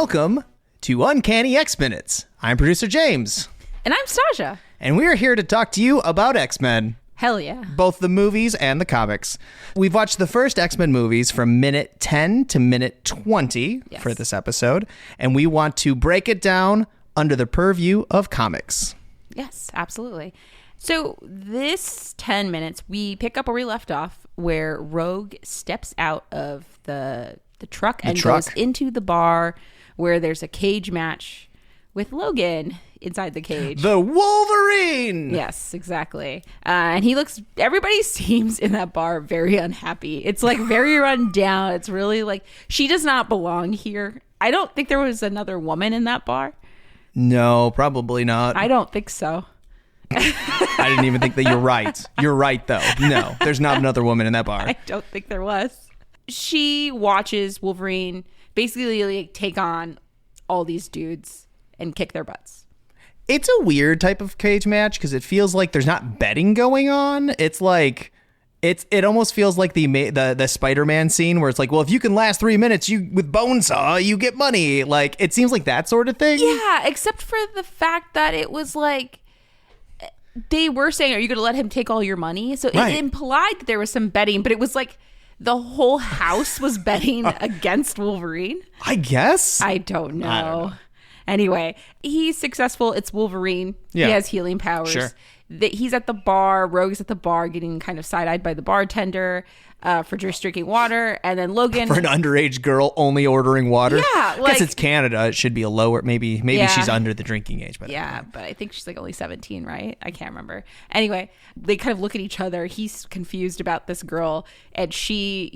Welcome to Uncanny X-Minutes. I'm Producer James. And I'm Stasia. And we're here to talk to you about X-Men. Hell yeah. Both the movies and the comics. We've watched the first X-Men movies from minute 10 to minute 20 for this episode. And we want to break it down under the purview of comics. Yes, absolutely. So this 10 minutes, we pick up where we left off, where Rogue steps out of the truck and goes into the bar where there's a cage match with Logan inside the cage. The Wolverine! Yes, exactly. And everybody seems in that bar very unhappy. It's like very run down. It's really like, she does not belong here. I don't think there was another woman in that bar. No, probably not. I don't think so. I didn't even think that. You're right. You're right, though. No, there's not another woman in that bar. I don't think there was. She watches Wolverine basically like take on all these dudes and kick their butts. It's a weird type of cage match because it feels like there's not betting going on. It's like it almost feels like the Spider-Man scene where it's like, well, if you can last 3 minutes, you with Bonesaw, you get money. Like it seems like that sort of thing. Yeah, except for the fact that it was like they were saying, "Are you going to let him take all your money?" So it implied that there was some betting, but it was like the whole house was betting against Wolverine. I guess. I don't know. Anyway, he's successful. It's Wolverine. Yeah. He has healing powers. Sure. He's at the bar. Rogue's at the bar getting kind of side-eyed by the bartender for just drinking water. And then Logan... For an underage girl only ordering water? Yeah. I guess it's Canada. It should be a lower... Maybe she's under the drinking age. But but I think she's like only 17, right? I can't remember. Anyway, they kind of look at each other. He's confused about this girl. And she,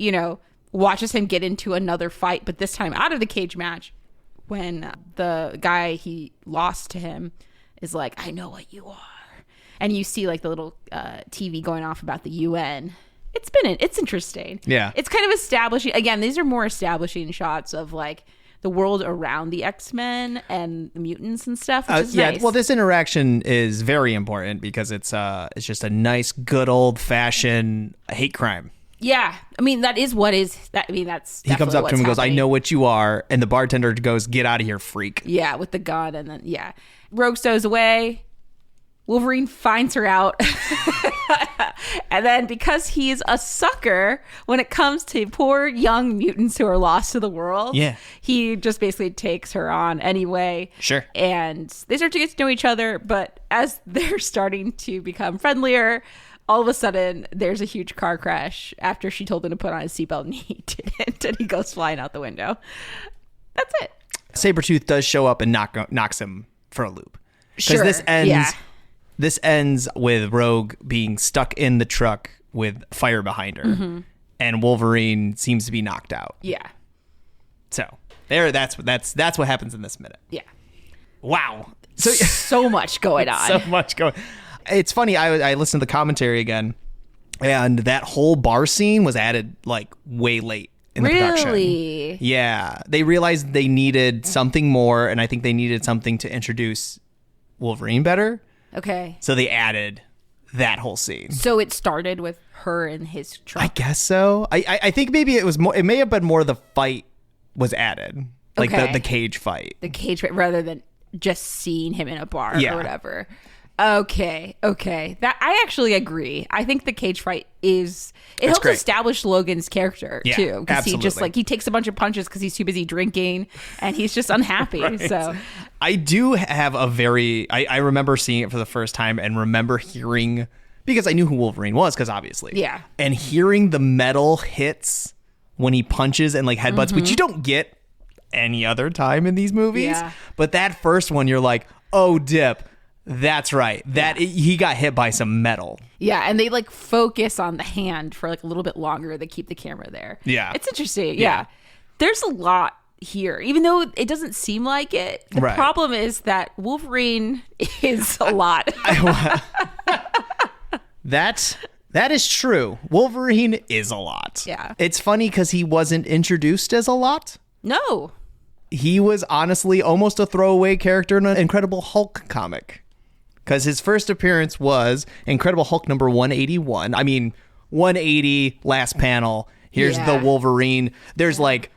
watches him get into another fight. But this time out of the cage match, when the guy he lost to him is like, "I know what you are." And you see like the little TV going off about the UN. It's interesting. Yeah. It's kind of establishing, again, these are more establishing shots of like the world around the X-Men and the mutants and stuff, which is nice. Well, this interaction is very important because it's just a nice, good old fashioned hate crime. Yeah. I mean, that is what is that. I mean, that's he comes up to him and goes, "I know what you are." And the bartender goes, "Get out of here, freak." Yeah. With the gun. And then, Rogue stows away. Wolverine finds her out. And then because he's a sucker when it comes to poor young mutants who are lost to the world, he just basically takes her on anyway. Sure. And they start to get to know each other. But as they're starting to become friendlier, all of a sudden there's a huge car crash after she told him to put on his seatbelt and he didn't. And he goes flying out the window. That's it. Sabretooth does show up and knocks him for a loop. Sure. This ends with Rogue being stuck in the truck with fire behind her, and Wolverine seems to be knocked out. Yeah. So that's what happens in this minute. Yeah. Wow. So much going on. So much going. It's funny. I listened to the commentary again, and that whole bar scene was added like way late in the production. Really? Yeah. They realized they needed something more, and I think they needed something to introduce Wolverine better. Okay. So they added that whole scene. So it started with her in his truck. I guess so. I think maybe it was more. It may have been more the fight was added, like the cage fight. The cage fight, rather than just seeing him in a bar or whatever. Okay. That I actually agree. I think the cage fight helps establish Logan's character too, because he just he takes a bunch of punches because he's too busy drinking and he's just unhappy. Right. So I do have I remember seeing it for the first time and remember hearing, because I knew who Wolverine was, because obviously and hearing the metal hits when he punches and like headbutts, which you don't get any other time in these movies. Yeah. But that first one, you're like, oh, dip. That's right. He got hit by some metal. Yeah, and they like focus on the hand for like a little bit longer. They keep the camera there. Yeah. It's interesting. Yeah. There's a lot here, even though it doesn't seem like it. The problem is that Wolverine is a lot. That is true. Wolverine is a lot. Yeah. It's funny because he wasn't introduced as a lot. No. He was honestly almost a throwaway character in an Incredible Hulk comic. Because his first appearance was Incredible Hulk number 181. I mean, 180, last panel. Here's the Wolverine. There's like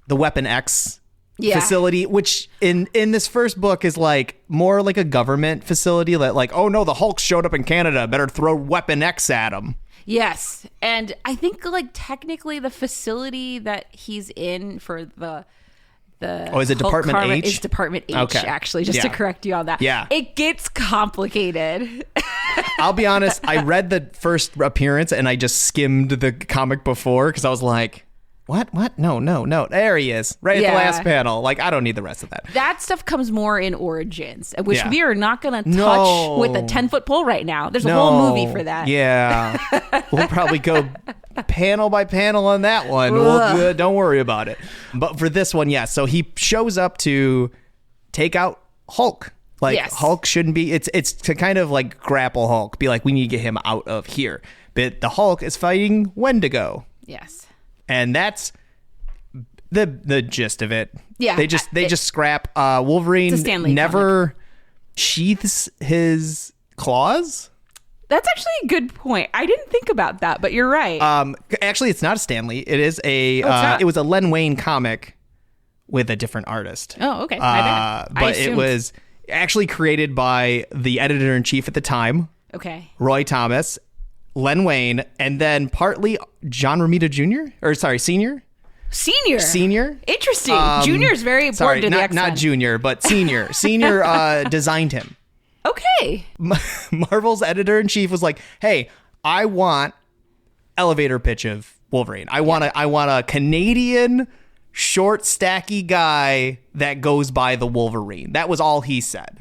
the Weapon X facility, which in this first book is like more like a government facility that like, oh no, the Hulk showed up in Canada, better throw Weapon X at him. Yes. And I think like technically the facility that he's in for the is it Department H? Is Department H, okay. Actually, just to correct you on that. Yeah. It gets complicated. I'll be honest, I read the first appearance and I just skimmed the comic before because I was like, what? No. There he is. Right at the last panel. Like, I don't need the rest of that. That stuff comes more in Origins, which we are not going to touch with a 10-foot pole right now. There's a whole movie for that. Yeah. We'll probably go panel by panel on that one. Don't worry about it. But for this one, so he shows up to take out Hulk. Like, Hulk shouldn't be... It's to kind of like grapple Hulk. Be like, we need to get him out of here. But the Hulk is fighting Wendigo. Yes. And that's the gist of it. Yeah. They just scrap. Wolverine never sheaths his claws. That's actually a good point. I didn't think about that, but you're right. Actually, it's not a Stan Lee. It is a. It was a Len Wein comic with a different artist. Oh, okay. But it was actually created by the editor-in-chief at the time. Okay. Roy Thomas. Len Wein, and then partly John Romita Jr. or sorry, Senior. Interesting. Junior is very important to the X-Men. Not Junior, but Senior. Senior designed him. Okay. Marvel's editor-in-chief was like, "Hey, I want elevator pitch of Wolverine. I want a Canadian short, stacky guy that goes by the Wolverine." That was all he said.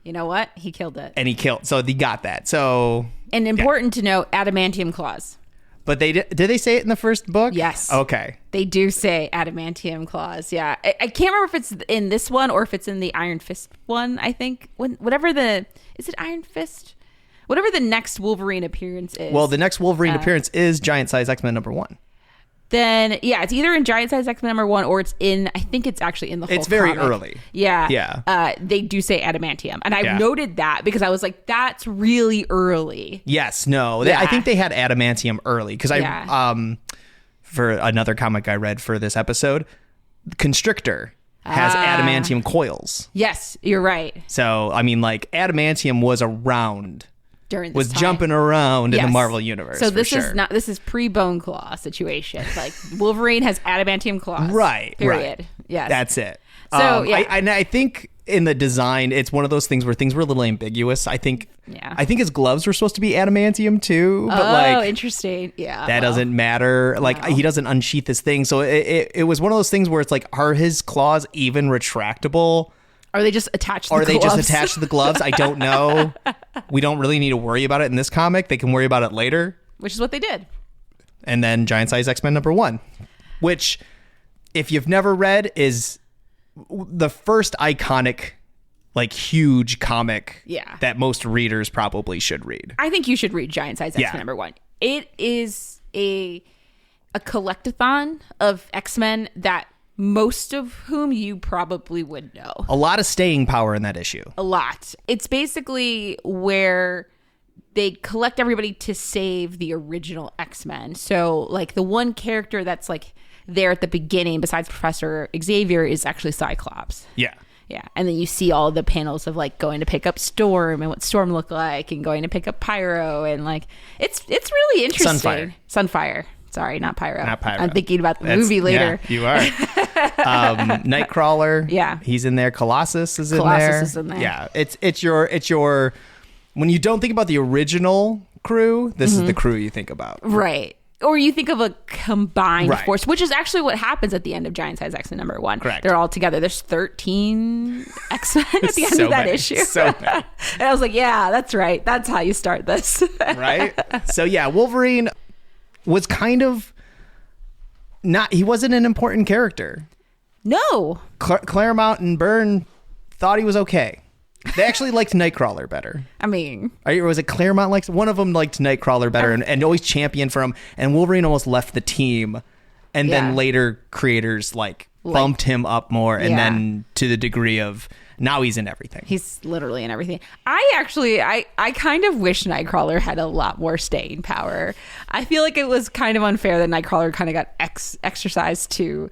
You know what? He killed it. And he got that. So. And important to note, adamantium claws. But did they say it in the first book? Yes. Okay. They do say adamantium claws. Yeah. I can't remember if it's in this one or if it's in the Iron Fist one, I think. Is it Iron Fist? Whatever the next Wolverine appearance is. Well, the next Wolverine appearance is Giant Size X-Men #1. Then it's either in Giant Size X-Men #1 or it's in, I think it's actually in the whole It's very comic. early. Yeah. They do say adamantium. And I noted that because I was like, that's really early. Yes. No. I think they had adamantium early because for another comic I read for this episode, Constrictor has adamantium coils. Yes, you're right. So, I mean, like, adamantium was around. Was jumping around in the Marvel universe. So this is pre-Bone Claw situation. Like Wolverine has adamantium claws. Right. Period. Right. Yes. That's it. So I think in the design, it's one of those things where things were a little ambiguous. I think his gloves were supposed to be adamantium too. But interesting. Yeah. That doesn't matter. Like he doesn't unsheath his thing. So it was one of those things where it's like, are his claws even retractable? Are they just attached to the gloves? Just attached to the gloves? I don't know. We don't really need to worry about it in this comic. They can worry about it later. Which is what they did. And then Giant Size X-Men #1, which, if you've never read, is the first iconic, like, huge comic that most readers probably should read. I think you should read Giant Size X-Men #1. It is a collectathon of X-Men that most of whom you probably would know. A lot of staying power in that issue. A lot. It's basically where they collect everybody to save the original X-Men. So, like, the one character that's, like, there at the beginning, besides Professor Xavier, is actually Cyclops. Yeah. Yeah. And then you see all the panels of, like, going to pick up Storm and what Storm looked like and going to pick up Pyro. And, like, it's really interesting. Sunfire. Sorry, not Pyro. I'm thinking about the movie later. Yeah, you are. Nightcrawler. Yeah. He's in there. Colossus is in there. Yeah. It's your when you don't think about the original crew, this is the crew you think about. Right. Or you think of a combined force, which is actually what happens at the end of Giant Size X-Men #1. Correct. They're all together. There's 13 X-Men at the end of that issue. So many. And I was like, yeah, that's right. That's how you start this. Right? So yeah, Wolverine was kind of he wasn't an important character. No. Claremont and Byrne thought he was okay. They actually liked Nightcrawler better. I mean, or was it Claremont one of them liked Nightcrawler better and always championed for him, and Wolverine almost left the team, and then later creators like bumped him up more, and then to the degree of now he's in everything. He's literally in everything. I kind of wish Nightcrawler had a lot more staying power. I feel like it was kind of unfair that Nightcrawler kind of got exercised to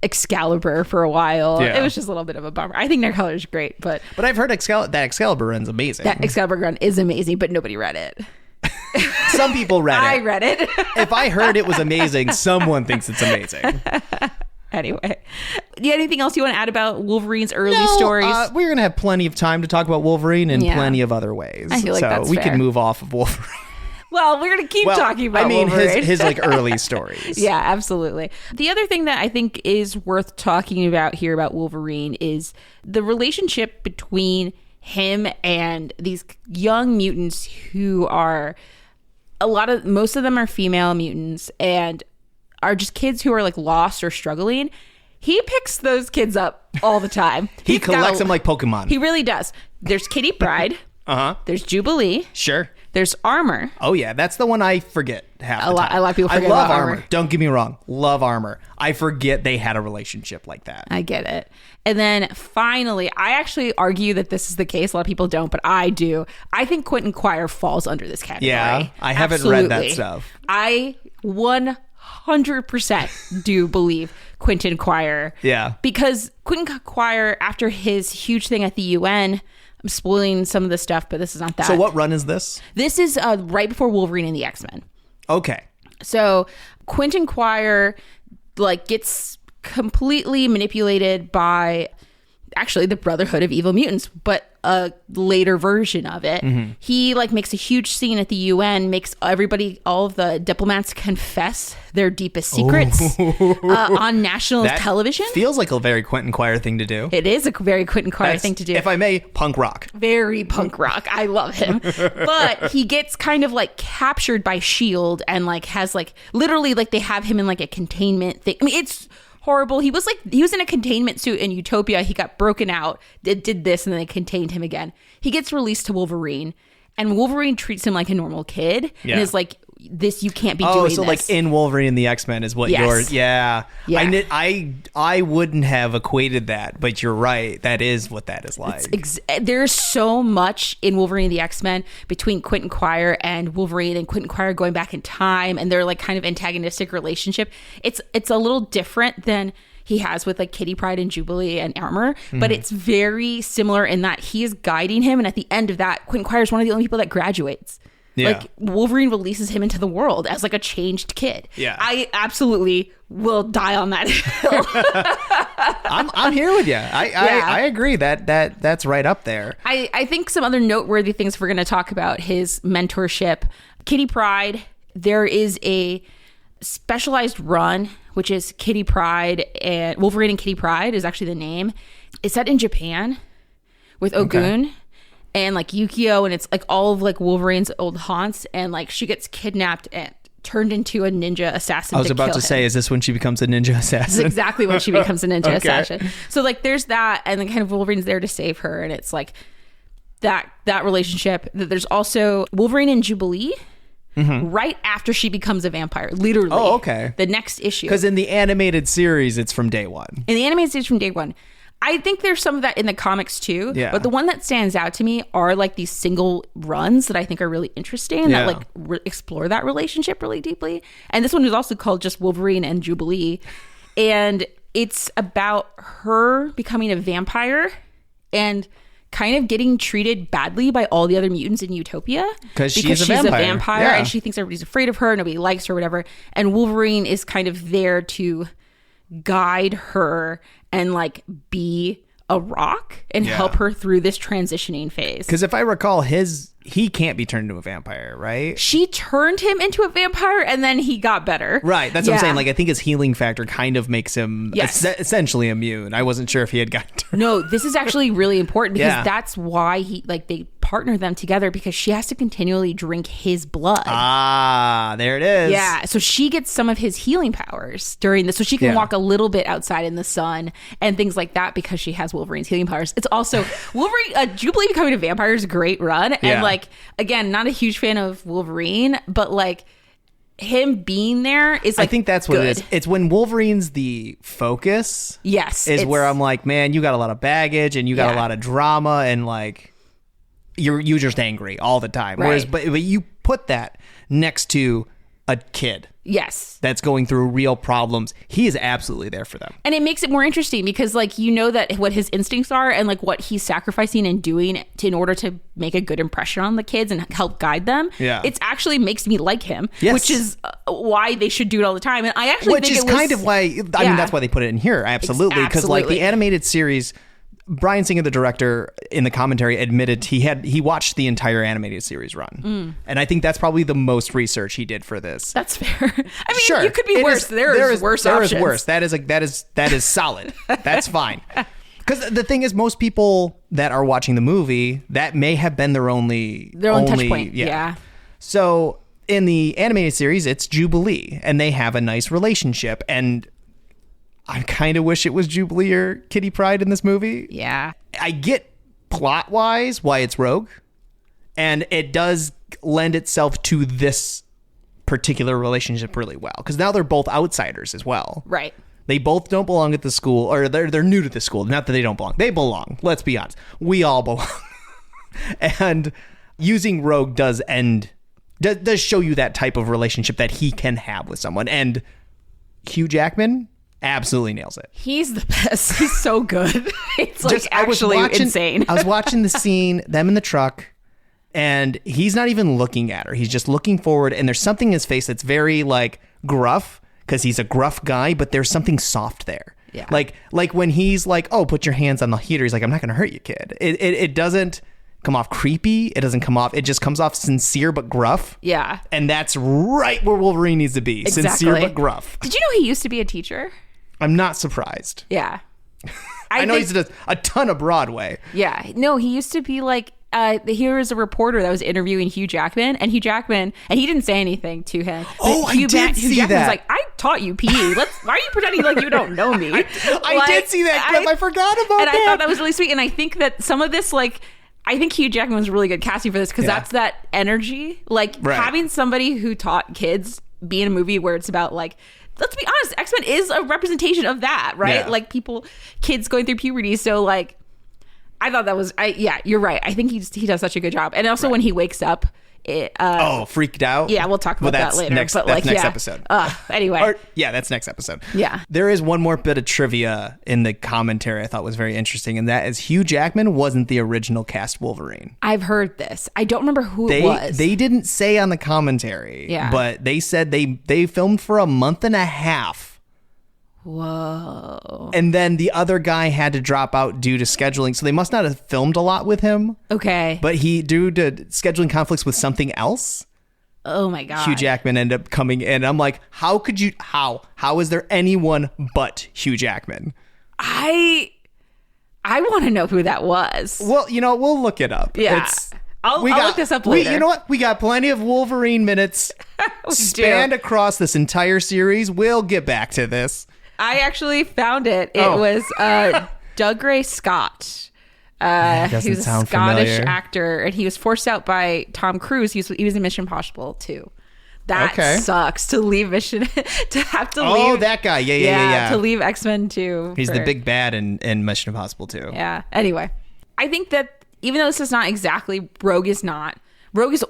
Excalibur for a while. It was just a little bit of a bummer. I think Nightcrawler is great, but I've heard that Excalibur run's amazing. That Excalibur run is amazing, but nobody read it. Some people read it. I read it. If I heard it was amazing, someone thinks it's amazing. Anyway, do you have anything else you want to add about Wolverine's early stories? We're going to have plenty of time to talk about Wolverine in plenty of other ways. I feel like that's fair. Can move off of Wolverine. Well, we're going to keep talking about Wolverine. his like early stories. Yeah, absolutely. The other thing that I think is worth talking about here about Wolverine is the relationship between him and these young mutants who are most of them are female mutants and are just kids who are like lost or struggling. He picks those kids up all the time. He collects them like Pokemon. He really does. There's Kitty Pryde. There's Jubilee. Sure. There's Armor. Oh yeah, that's the one I forget half the time. A lot of people forget about Armor. Don't get me wrong. Love Armor. I forget they had a relationship like that. I get it. And then finally, I actually argue that this is the case. A lot of people don't, but I do. I think Quentin Quire falls under this category. Yeah, I haven't read that stuff. I 100% do believe Quentin Quire. Yeah. Because Quentin Quire, after his huge thing at the UN, I'm spoiling some of the stuff, but this is not that. So what run is this? This is right before Wolverine and the X-Men. Okay. So Quentin Quire gets completely manipulated by actually the Brotherhood of Evil Mutants, but a later version of it. He makes a huge scene at the UN, makes all of the diplomats confess their deepest secrets on national television. Feels like a very Quentin Quire thing to do. It is a very Quentin Quire thing to do. If I may, punk rock. Very punk rock. I love him. But he gets kind of captured by S.H.I.E.L.D. and has literally they have him in a containment thing. I mean, it's horrible. He was in a containment suit in Utopia. He got broken out, did this, and then they contained him again. He gets released to Wolverine, and Wolverine treats him like a normal kid and is like, this, you can't be doing this. Oh, so in Wolverine and the X-Men is what you're... Yeah. I wouldn't have equated that, but you're right. That is what that is like. There's so much in Wolverine and the X-Men between Quentin Quire and Wolverine, and Quentin Quire going back in time, and their kind of antagonistic relationship. It's a little different than he has with Kitty Pryde and Jubilee and Armor, but it's very similar in that he is guiding him, and at the end of that, Quentin Quire is one of the only people that graduates. Yeah. Wolverine releases him into the world as a changed kid. Yeah. I absolutely will die on that hill. I'm here with you. I agree that's right up there. I think some other noteworthy things if we're going to talk about his mentorship. Kitty Pryde, there is a specialized run, which is Kitty Pryde, and Wolverine and Kitty Pryde is actually the name. It's set in Japan with Ogun. Okay. And Yukio, and it's all of Wolverine's old haunts, and she gets kidnapped and turned into a ninja assassin. I was about to say, is this when she becomes a ninja assassin? This is exactly when she becomes a ninja assassin. So there's that, and then kind of Wolverine's there to save her, and it's that relationship. There's also Wolverine and Jubilee. Right after she becomes a vampire, literally. Oh, okay. The next issue. Because in the animated series, it's from day one. In the animated series from day one. I think there's some of that in the comics too. Yeah. But the one that stands out to me are these single runs that I think are really interesting that explore that relationship really deeply. And this one is also called just Wolverine and Jubilee. And it's about her becoming a vampire and kind of getting treated badly by all the other mutants in Utopia. Because she's a vampire. Yeah. And she thinks everybody's afraid of her. Nobody likes her, whatever. And Wolverine is kind of there to guide her and be a rock and help her through this transitioning phase. Because if I recall, he can't be turned into a vampire, right? She turned him into a vampire and then he got better. Right. That's what I'm saying. I think his healing factor kind of makes him essentially immune. I wasn't sure if he had gotten turned. No, this is actually really important because that's why they partner them together, because she has to continually drink his blood. Ah, there it is. Yeah. So she gets some of his healing powers during this. So she can walk a little bit outside in the sun and things like that because she has Wolverine's healing powers. It's also Wolverine, Jubilee becoming a vampire is a great run. And again, not a huge fan of Wolverine, but him being there is like, I think that's what it is. It's when Wolverine's the focus. Yes. Is where I'm like, man, you got a lot of baggage and you got a lot of drama and like you're just angry all the time. Right. Whereas, but you put that next to a kid. Yes. That's going through real problems. He is absolutely there for them. And it makes it more interesting because like, you know, that what his instincts are and like what he's sacrificing and doing in order to make a good impression on the kids and help guide them. Yeah. It actually makes me like him, yes. which is why they should do it all the time. And I actually think it was... Which is kind of why, I mean, that's why they put it in here. Absolutely. Because like the animated series... Bryan Singer, the director, in the commentary admitted he watched the entire animated series run, and I think that's probably the most research he did for this. That's fair. I mean, sure, you could be worse. There is worse options. There is worse. That is solid. That's fine. Because the thing is, most people that are watching the movie, that may have been their only touch point. Yeah. So in the animated series, it's Jubilee, and they have a nice relationship, and I kind of wish it was Jubilee or Kitty Pryde in this movie. Yeah. I get plot-wise why it's Rogue, and it does lend itself to this particular relationship really well, because now they're both outsiders as well. Right. They both don't belong at the school, or they're new to the school. Not that they don't belong. They belong. Let's be honest. We all belong. And using Rogue does show you that type of relationship that he can have with someone. And Hugh Jackman... absolutely nails it. He's the best. He's so good. It's like insane. I was watching the scene, them in the truck, and he's not even looking at her. He's just looking forward, and there's something in his face that's very like gruff, because he's a gruff guy, but there's something soft there. Yeah. Like when he's like, oh, put your hands on the heater. He's like, I'm not going to hurt you, kid. It doesn't come off creepy. It doesn't come off. It just comes off sincere but gruff. Yeah. And that's right where Wolverine needs to be. Exactly. Sincere but gruff. Did you know he used to be a teacher? I'm not surprised. Yeah. I know he's done a ton of Broadway. Yeah. No, he used to be like, here was a reporter that was interviewing Hugh Jackman, and he didn't say anything to him. Oh, I did see Hugh Jackman that. was like, I taught you PE. Why are you pretending like you don't know me? I did see that clip. I forgot about that. And I thought that was really sweet. And I think that some of this, like, I think Hugh Jackman was really good casting for this, because that's that energy. Like, having somebody who taught kids be in a movie where it's about, like, let's be honest, X-Men is a representation of that, right? Yeah. Like kids going through puberty. So like, I thought that was, you're right. I think he does such a good job. And also when he wakes up, freaked out. Yeah, we'll talk about that later. Next episode. Anyway. That's next episode. Yeah. There is one more bit of trivia in the commentary I thought was very interesting, and that is Hugh Jackman wasn't the original cast Wolverine. I've heard this. I don't remember who it was. They didn't say on the commentary, but they said they filmed for a month and a half. Whoa. And then the other guy had to drop out due to scheduling, so they must not have filmed a lot with him. Okay. But due to scheduling conflicts with something else, oh my God, Hugh Jackman ended up coming in. I'm like, how is there anyone but Hugh Jackman? I want to know who that was. Well, we'll look it up. Yeah. I'll look this up later. You know what? We got plenty of Wolverine minutes spanned across this entire series. We'll get back to this. I actually found it. It was Dougray Scott. He was a Scottish actor, and he was forced out by Tom Cruise. He was in Mission Impossible 2. That sucks to leave Mission to have to leave. Oh, that guy. Yeah. To leave X-Men 2. He's the big bad in Mission Impossible 2. Yeah. Anyway, I think that even though this is not exactly Rogue is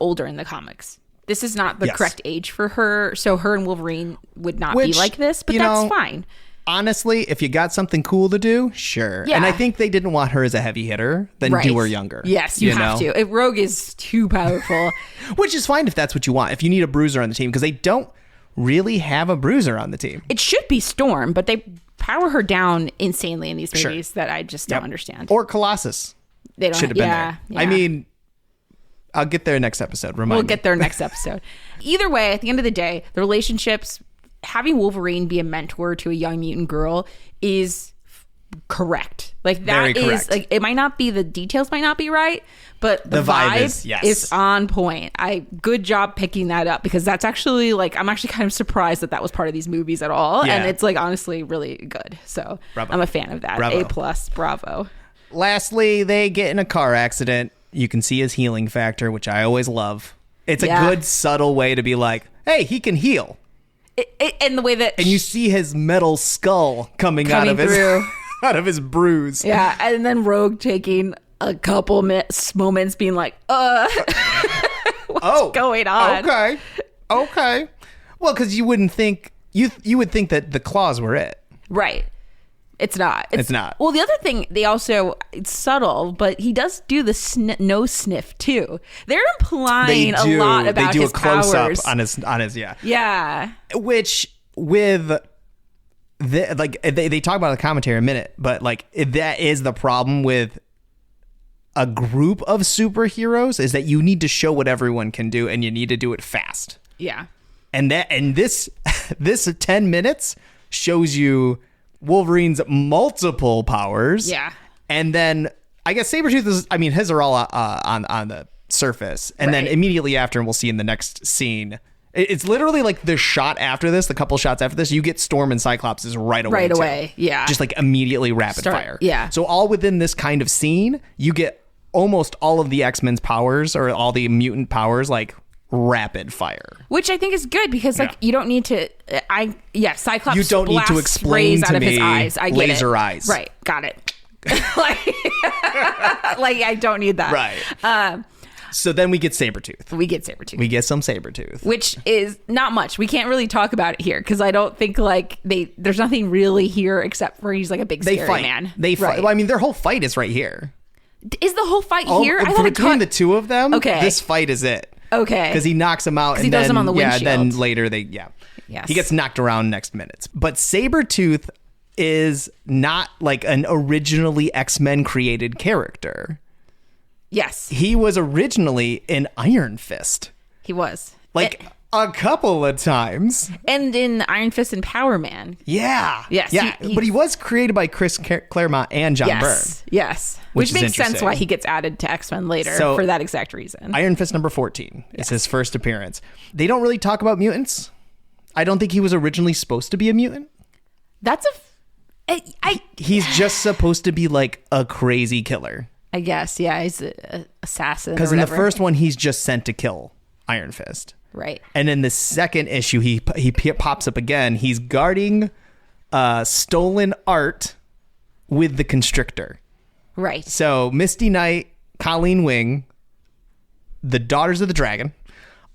older in the comics. This is not the correct age for her, so her and Wolverine would not be like this, but that's fine. Honestly, if you got something cool to do, sure. Yeah. And I think they didn't want her as a heavy hitter, then do her younger. Yes, you have to. If Rogue is too powerful. Which is fine if that's what you want. If you need a bruiser on the team, because they don't really have a bruiser on the team. It should be Storm, but they power her down insanely in these movies that I just don't understand. Or Colossus. They should have been there. Yeah. I mean, I'll get there next episode. We'll get there next episode. Either way, at the end of the day, the relationships, having Wolverine be a mentor to a young mutant girl is correct. Like that is like, it might not be, the details might not be right, but the vibe is on point. Good job picking that up, because that's actually like, I'm actually kind of surprised that was part of these movies at all. Yeah. And it's like honestly really good. So bravo. I'm a fan of that. Bravo. A+, bravo. Lastly, they get in a car accident. You can see his healing factor, which I always love. It's a good, subtle way to be like, hey, he can heal. And the way that... And you see his metal skull coming out of his out of his bruise. Yeah, and then Rogue taking a couple moments being like, what's going on? Okay. Well, because you wouldn't think... You would think that the claws were it. Right. It's not. It's not. Well, the other thing, it's subtle, but he does do the nose sniff too. They're implying a lot about his powers. They do a close up on his yeah. Which with they talk about the commentary in a minute, but like that is the problem with a group of superheroes is that you need to show what everyone can do and you need to do it fast. Yeah. And this 10 minutes shows you Wolverine's multiple powers. Yeah. And then I guess Sabretooth his are all on the surface. And then immediately after, and we'll see in the next scene, it's literally like the shot after this, the couple shots after this, you get Storm and Cyclops right away. Right away. Yeah. Just like immediately rapid fire. Yeah. So all within this kind of scene, you get almost all of the X-Men's powers or all the mutant powers, like rapid fire, which I think is good because you don't need to Cyclops you don't need to explain out to of me his eyes. I get laser it. eyes, right? Got it. like I don't need that, right? So then we get Sabretooth. We get some Sabretooth, which is not much. We can't really talk about it here because I don't think there's nothing really here except for he's like a big scary man. They fight. Well, their whole fight is right here. Is the whole fight here? I thought between the two of them. Okay, this fight is it. Okay. Because he knocks him out and he does him on the windshield. Then later Yes. He gets knocked around next minutes. But Sabretooth is not like an originally X-Men created character. Yes. He was originally an Iron Fist. He was. A couple of times. And in Iron Fist and Power Man. Yeah. Yes. Yeah. But he was created by Chris Claremont and John Byrne. Yes. Which makes sense why he gets added to X-Men later for that exact reason. Iron Fist number 14 is his first appearance. They don't really talk about mutants. I don't think he was originally supposed to be a mutant. He's just supposed to be like a crazy killer. I guess. Yeah. He's an assassin. Because in the first one, he's just sent to kill Iron Fist. Right. And in the second issue, he pops up again. He's guarding stolen art with the Constrictor. Right. So Misty Knight, Colleen Wing, the Daughters of the Dragon,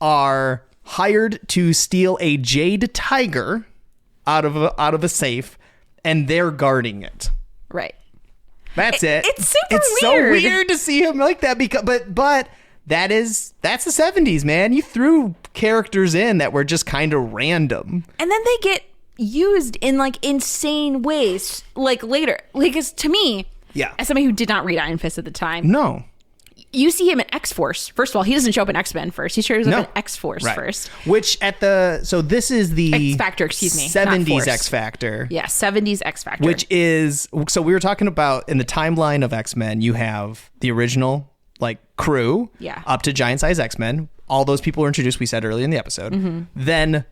are hired to steal a jade tiger out of a safe, and they're guarding it. Right. That's it. It's super weird. It's so weird to see him like that but that's the 70s, man. You threw characters in that were just kind of random. And then they get used in like insane ways like later. Like to me, as somebody who did not read Iron Fist at the time. No. You see him in X-Force. First of all, he doesn't show up in X-Men first. He shows up in X-Force first. Which this is the X-Factor, excuse me. 70s X-Factor. Yeah, 70s X-Factor. Which is, so we were talking about in the timeline of X-Men, you have the original crew up to giant size X-Men. All those people were introduced, we said earlier in the episode. Mm-hmm. Then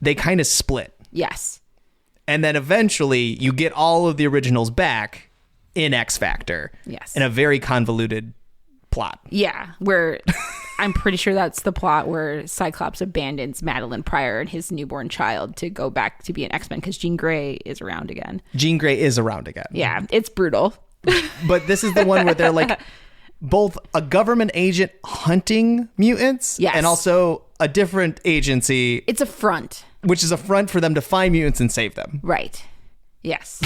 they kind of split. Yes. And then eventually you get all of the originals back in X-Factor. Yes. In a very convoluted plot. Yeah, where I'm pretty sure that's the plot where Cyclops abandons Madeline Pryor and his newborn child to go back to be an X-Men because Jean Grey is around again. Yeah, it's brutal. But this is the one where they're both a government agent hunting mutants and also a different agency. It's a front. Which is a front for them to find mutants and save them. Right. Yes.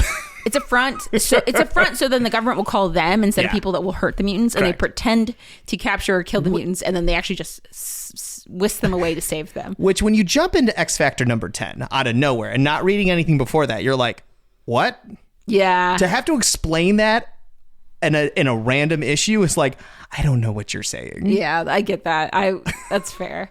It's a front. So then the government will call them instead of people that will hurt the mutants. And they pretend to capture or kill the mutants. And then they actually just whisk them away to save them. Which when you jump into X Factor number 10 out of nowhere and not reading anything before that, you're like, what? Yeah. To have to explain that in a random issue is like, I don't know what you're saying. Yeah, I get that. That's fair.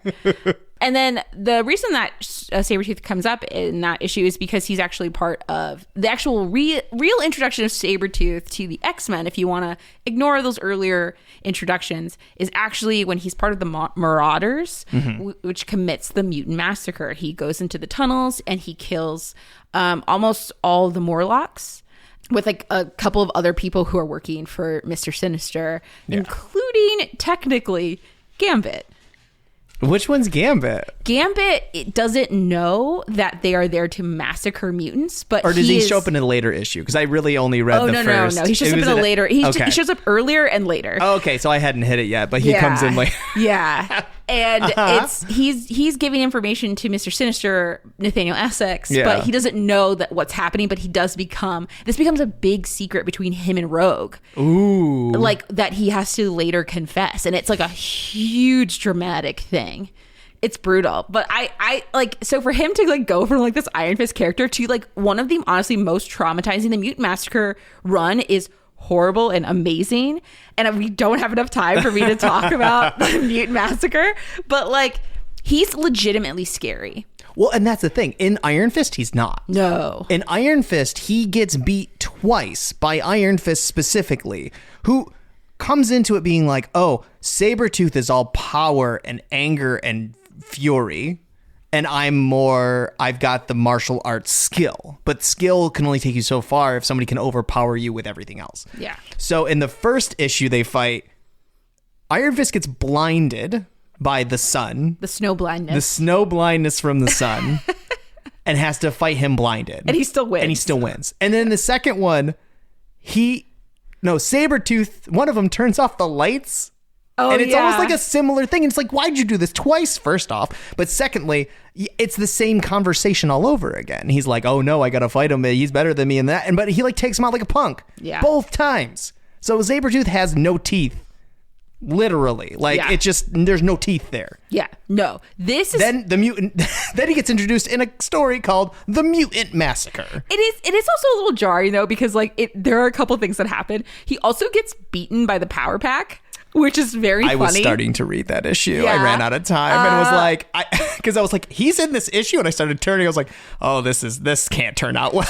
And then the reason that Sabretooth comes up in that issue is because he's actually part of the actual real introduction of Sabretooth to the X-Men. If you want to ignore those earlier introductions, is actually when he's part of the Marauders, which commits the mutant massacre. He goes into the tunnels and he kills almost all the Morlocks, with a couple of other people who are working for Mr. Sinister, including technically Gambit. Which one's Gambit? Gambit doesn't know that they are there to massacre mutants, but or does he show up in a later issue? Because I really only read the first. No. He shows up in a later. He shows up earlier and later. Oh, okay, so I hadn't hit it yet, but he comes in later. Yeah, and he's giving information to Mr. Sinister, Nathaniel Essex, but he doesn't know that what's happening. But he does this becomes a big secret between him and Rogue. Ooh, like that he has to later confess, and it's like a huge dramatic thing. It's brutal, but I like, so for him to like go from like this Iron Fist character to like one of the honestly most traumatizing, the Mutant Massacre run is horrible and amazing, and we don't have enough time for me to talk about the Mutant Massacre, but like he's legitimately scary. Well, and that's the thing. In Iron Fist, he's not. No. In Iron Fist, he gets beat twice by Iron Fist specifically, who comes into it being like, oh, Sabretooth is all power and anger and fury, and I've got the martial arts skill. But skill can only take you so far if somebody can overpower you with everything else. Yeah. So in the first issue they fight, Iron Fist gets blinded by the sun. The snow blindness. The snow blindness from the sun. And has to fight him blinded. And he still wins. And then the second one, Sabretooth, one of them turns off the lights. Oh, and it's almost like a similar thing. It's like, why'd you do this twice, first off? But secondly, it's the same conversation all over again. He's like, oh no, I gotta fight him. He's better than me in that. But he like takes him out like a punk. Yeah. Both times. So Sabretooth has no teeth. Literally. Like, it just, there's no teeth there. Yeah. No. This is... Then the mutant... then he gets introduced in a story called The Mutant Massacre. It is also a little jarring, though, because, like, there are a couple things that happen. He also gets beaten by the Power Pack, which is very funny. I was starting to read that issue. Yeah. I ran out of time and was like... Because I was like, he's in this issue, and I started turning. I was like, oh, this can't turn out well.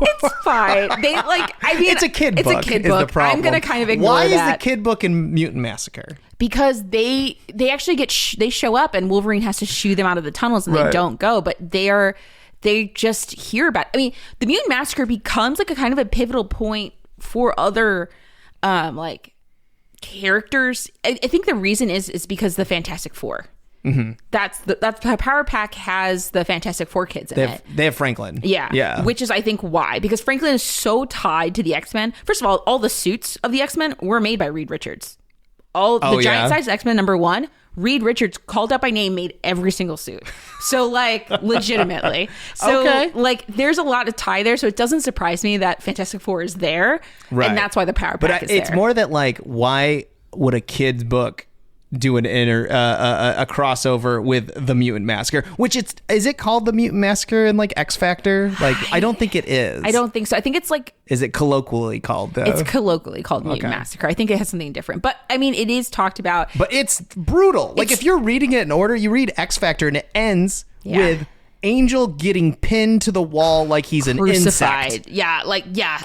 It's fine. They like. I mean, it's a kid book. It's a kid book. The problem. I'm gonna kind of ignore that. Why is the kid book in Mutant Massacre? Because they actually they show up and Wolverine has to shoo them out of the tunnels and they don't go. But they just hear about it. I mean, the Mutant Massacre becomes like a kind of a pivotal point for other like characters. I think the reason is because the Fantastic Four. Mm-hmm. That's Power Pack has the Fantastic Four kids in it. They have Franklin. Yeah. Which is, I think, why. Because Franklin is so tied to the X-Men. First of all the suits of the X-Men were made by Reed Richards. Giant size X-Men #1, Reed Richards, called out by name, made every single suit. So, like, legitimately. So, like, there's a lot of tie there. So it doesn't surprise me that Fantastic Four is there. Right. And that's why the Power Pack is there. It's more that, like, why would a kid's book do a crossover with the Mutant Massacre, which is it called the Mutant Massacre in like X Factor? Like, I don't think it is. I don't think so. I think it's like, is it colloquially called though? It's colloquially called Mutant Massacre. I think it has something different, but I mean, it is talked about. But it's brutal. Like, if you're reading it in order, you read X Factor and it ends with Angel getting pinned to the wall like he's crucified. Insect. Yeah,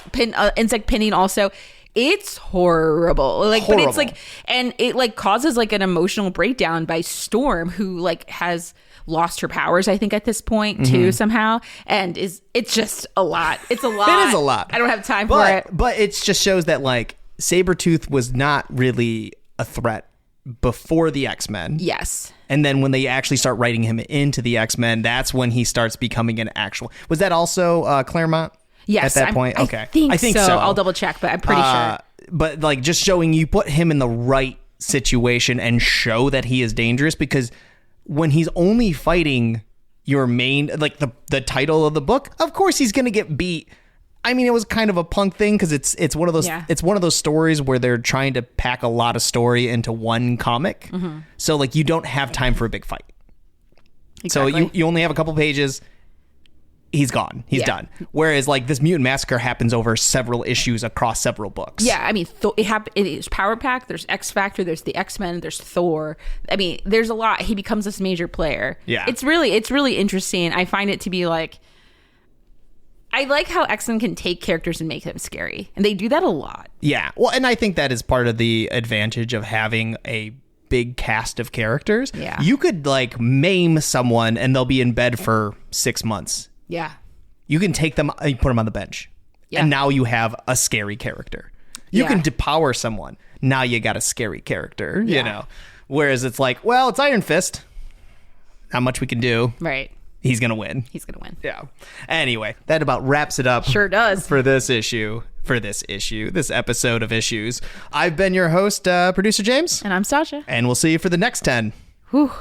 insect pinning also. It's horrible. Like, but it's like, and it like causes like an emotional breakdown by Storm, who like has lost her powers, I think, at this point too, somehow. And it's just a lot. It's a lot. It is a lot. I don't have time for it. But it just shows that like Sabretooth was not really a threat before the X-Men. Yes. And then when they actually start writing him into the X-Men, that's when he starts becoming an actual. Was that also Claremont? Yes, at that point. Okay, I think so. I'll double check, but I'm pretty sure. But like, just showing you put him in the right situation and show that he is dangerous, because when he's only fighting your main, like the title of the book, of course he's gonna get beat. I mean, it was kind of a punk thing because it's one of those it's one of those stories where they're trying to pack a lot of story into one comic. Mm-hmm. So like, you don't have time for a big fight. Exactly. So you only have a couple pages. He's gone. He's done. Whereas like this Mutant Massacre happens over several issues across several books. Yeah, I mean, it is Power Pack. There's X Factor. There's the X-Men. There's Thor. I mean, there's a lot. He becomes this major player. Yeah, it's really interesting. I find it to be like, I like how X-Men can take characters and make them scary, and they do that a lot. Yeah, well, and I think that is part of the advantage of having a big cast of characters. Yeah, you could like maim someone and they'll be in bed for 6 months. Yeah. You can take them, you put them on the bench. Yeah. And now you have a scary character. You can depower someone. Now you got a scary character, you know. Whereas it's like, well, it's Iron Fist. Not much we can do. Right. He's going to win. He's going to win. Yeah. Anyway, that about wraps it up. Sure does. For this episode of Issues. I've been your host, Producer James. And I'm Stasia. And we'll see you for the next 10. Whew.